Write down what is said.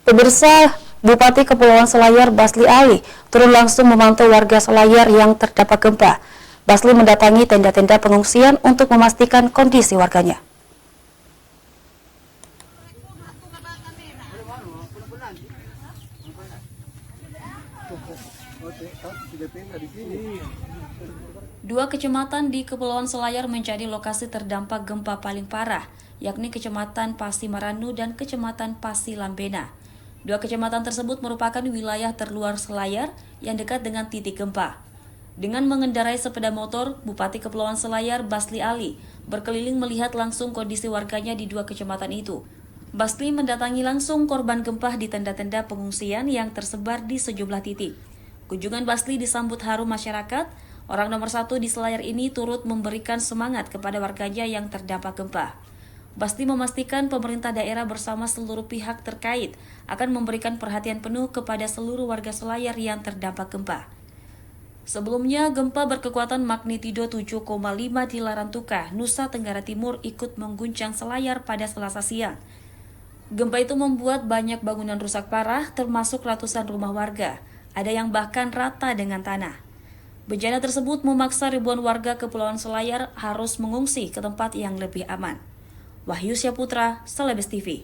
Pemirsa, Bupati Kepulauan Selayar Basli Ali turun langsung memantau warga Selayar yang terdampak gempa. Basli mendatangi tenda-tenda pengungsian untuk memastikan kondisi warganya. Dua kecamatan di Kepulauan Selayar menjadi lokasi terdampak gempa paling parah, yakni Kecamatan Pasi Maranu dan Kecamatan Pasi Lambena. Dua kecamatan tersebut merupakan wilayah terluar Selayar yang dekat dengan titik gempa. Dengan mengendarai sepeda motor, Bupati Kepulauan Selayar Basli Ali berkeliling melihat langsung kondisi warganya di dua kecamatan itu. Basli mendatangi langsung korban gempa di tenda-tenda pengungsian yang tersebar di sejumlah titik. Kunjungan Basli disambut haru masyarakat. Orang nomor satu di Selayar ini turut memberikan semangat kepada warganya yang terdampak gempa. Basli memastikan pemerintah daerah bersama seluruh pihak terkait akan memberikan perhatian penuh kepada seluruh warga Selayar yang terdampak gempa. Sebelumnya, gempa berkekuatan magnitudo 7,5 di Larantuka, Nusa Tenggara Timur ikut mengguncang Selayar pada Selasa siang. Gempa itu membuat banyak bangunan rusak parah, termasuk ratusan rumah warga. Ada yang bahkan rata dengan tanah. Bencana tersebut memaksa ribuan warga Kepulauan Selayar harus mengungsi ke tempat yang lebih aman. Wahyu Syaputra, Celebes TV.